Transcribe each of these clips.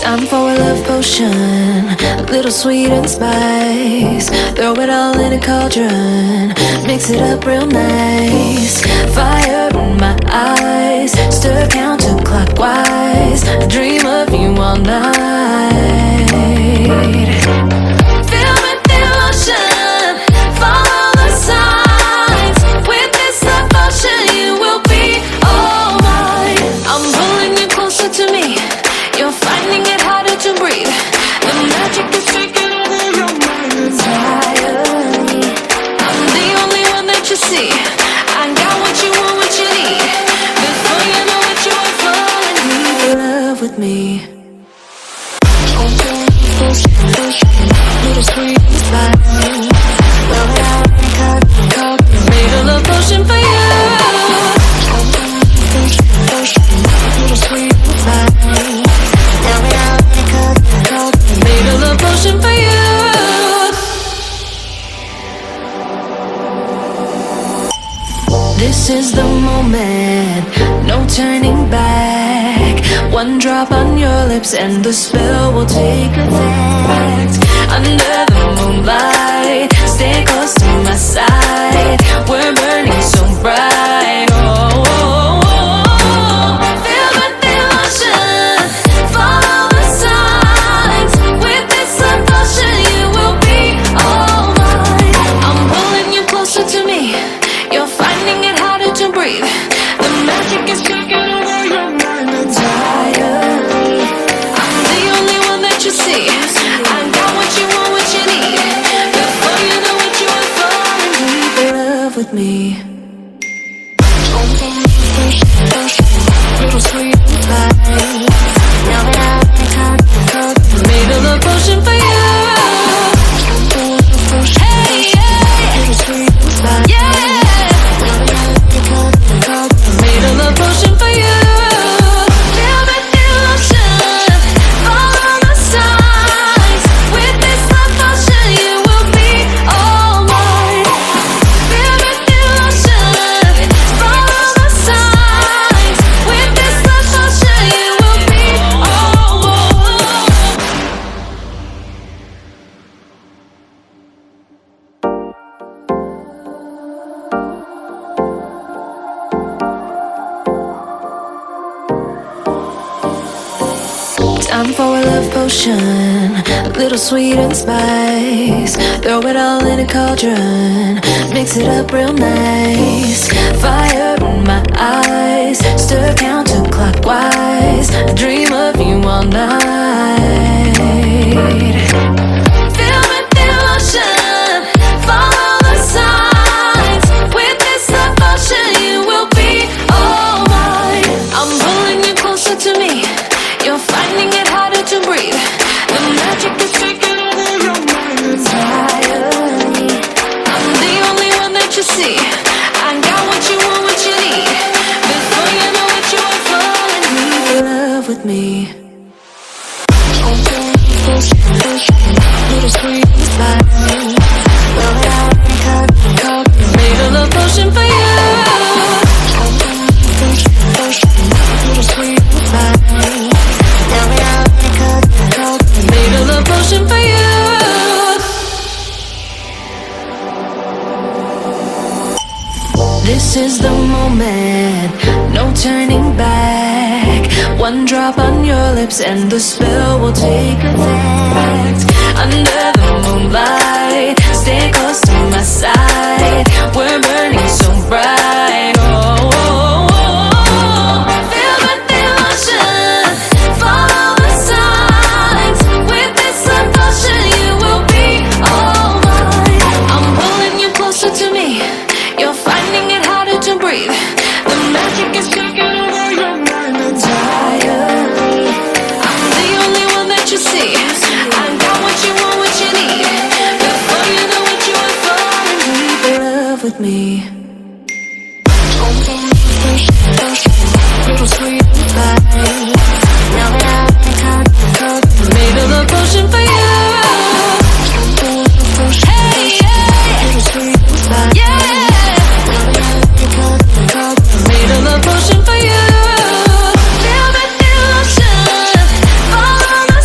Time for a love potion, a little sweet and spice. Throw it all in a cauldron, mix it up real nice. Fire in my eyes, stir counterclockwise. I dream of you all night. Feel with devotion, follow the signs. With this devotion, you will be all mine. I'm pulling you closer to me. You're finding it harder to breathe. The magic is taking over your mind entirely. I'm the only one that you see. I got what you want, what you need. Before you know it, you are falling in love with me. Little sweet spice. Made a love potion for you. Little sweet spice. Made a love potion for you. This is the moment, no turning back. One drop on your lips and the spell will take effect. Under the moonlight, stay close to my side. We're burning so bright. Oh, oh, oh. Feel the devotion, follow the signs. With this devotion, you will be all mine. I'm pulling you closer to me. You're finding it harder to breathe. The magic is taking over your mind entirely. I'm the only one that you see. I got what you want, what you need. Before you know it, you are falling deep in love with me. Little sweet spice. Made a love potion for you. Hey, yeah. Little sweet spice. Yeah. Made a love potion for you. Feel the devotion, follow the signs. With this love potion, you will be all mine. Feel the devotion, follow the signs. With this love potion, you will be all mine. Time for a love potion, a little sweet and spice. Throw it all in a cauldron, mix it up real nice. Fire in my eyes, stir counterclockwise. I dream of you all night. Feel the devotion, follow the signs. With this devotion, you will be all mine. I'm pulling you closer to me. You're finding it harder to breathe. The magic is taking over your mind entirely. I'm the only one that you see. I got what you want, what you need. Before you know it, you are falling deep in love with me. Little sweet spice. Made a love potion for you. Little sweet spice. Made a love potion for you. This is the moment, no turning back. One drop on your lips and the spell will take effect. Under the moonlight, stay close to my side. We're burning so bright. Oh, oh, oh. Feel the devotion, follow the signs. With this devotion, you will be all mine. I'm pulling you closer to me. You're finding it harder to breathe. The magic is taking over your mind entirely. I'm the only one that you see. I got what you want, what you need. Before you know it, you are falling deep in love with me. Little sweet spice. Made a love potion for you. Hey, yeah. Little sweet spice. Yeah. Made a love potion for you. Feel the devotion, follow the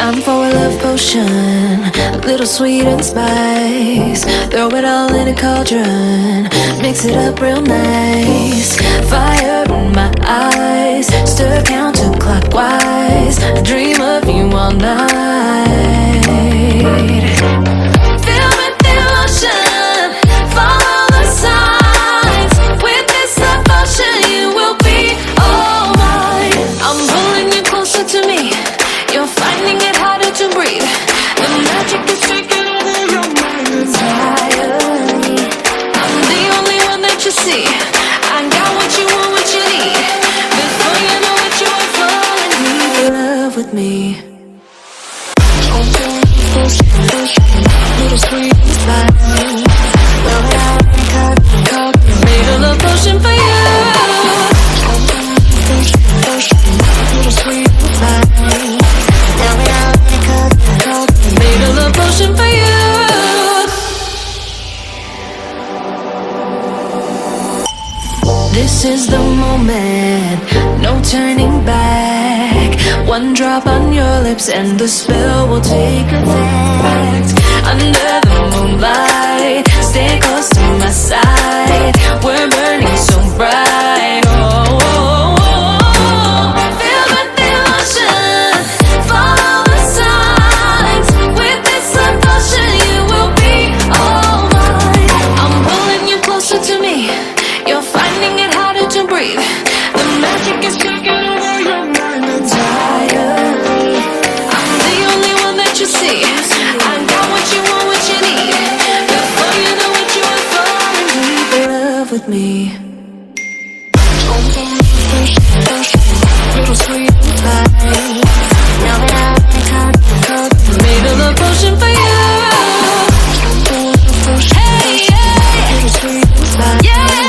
Time for a love potion, a little sweet and spice. Throw it all in a cauldron, mix it up real nice. Fire in my eyes, stir counterclockwise. I dream of you all night. Feel with emotion, follow the signs. With this love potion, you will be all mine. I'm pulling you closer to me. You're finding it harder to breathe. The magic is taking over your mind entirely. I'm the only one that you see. I got what you want, what you need. Before you know it, you are falling deep in love with me. Little sweet spice. Made a love potion for you. Little sweet spice. Made a love potion for you. This is the moment, no turning back. One drop on your lips and the spell will take effect. Under the moonlight, stay close to my side. We're burning so bright. Oh, oh, oh. Feel the emotion, follow the signs. With this love potion, you will be all mine. I'm pulling you closer to me. You're finding it harder to breathe. The magic is taking over your mind entirely. I'm the only one that you see. I got what you want, what you need. Before you know it, you are falling deep in love with me. Little sweet spice. Made a love potion for you. Hey, yeah. Little sweet spice. Yeah.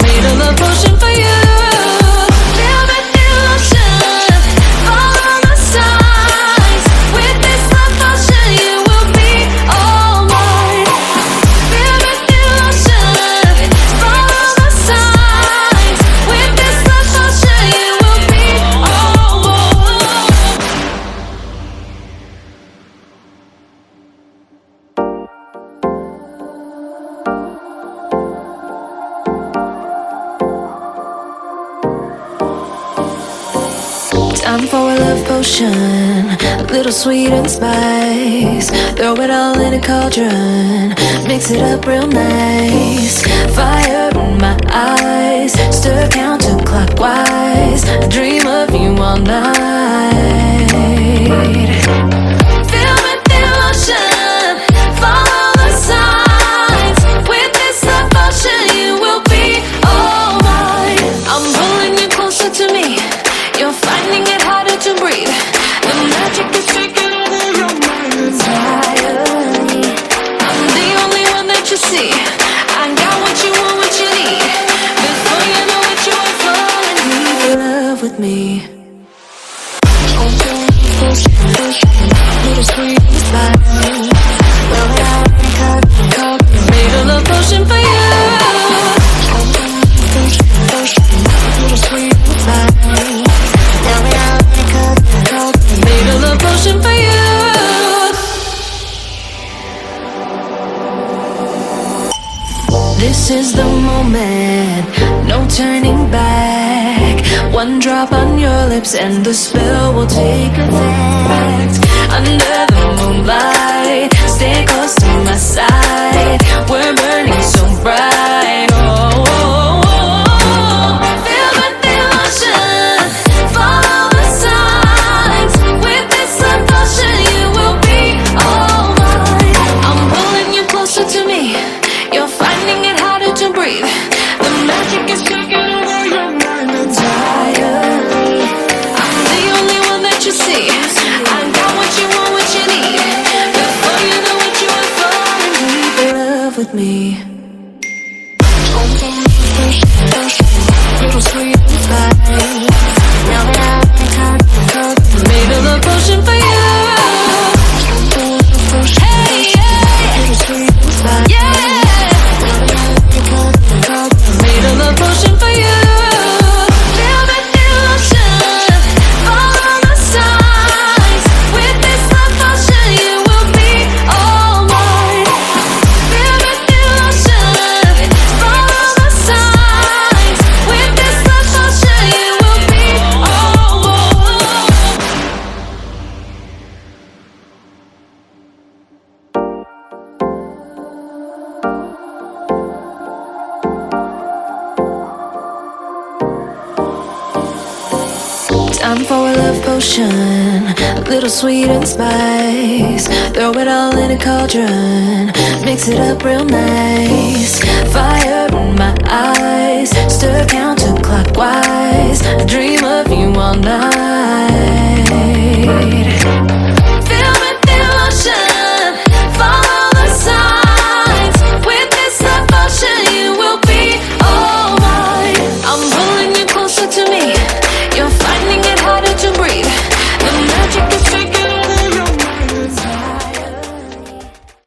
Made a love potion for you. Feel the emotion, follow the signs. With this love potion, you will be all mine. Feel the emotion, follow the signs. With this love potion, you will be all mine. Time for a love potion, a little sweet and spice. Throw it all in a cauldron, mix it up real nice. Fire in my eyes, stir counterclockwise. I dream of you all night. Feel with emotion, follow the signs. With this love potion, you will be all mine. I'm pulling you closer to me. You're finding it harder to breathe. The magic is taking over your mind entirely. I'm the only one that you see. I got what you want, what you need. Before you know it, you are falling deep in love with me. Little sweet spice. Made a love potion for you. Little sweet spice. Made a love potion for you. This is the moment, no turning back. One drop on your lips and the spell will take effect. Under the moonlight, stay close to my side. We're burning so bright. Oh, oh, oh. Feel the emotion, follow the signs. With this love potion, you will be all mine. I'm pulling you closer to me. You're finding it harder to breathe. The magic is taking over your mind entirely. I'm the only one that you see. I got what you want, what you need. Before you know it, you are falling deep in love with me. Little sweet spice. Made a love potion for you. Hey, yeah. Little sweet spice. Yeah. Made a love potion for you. Feel the emotion, follow the I'm for a love potion, a little sweet and spice. Throw it all in a cauldron, mix it up real nice. Fire in my eyes, stir counterclockwise. I dream of you all night.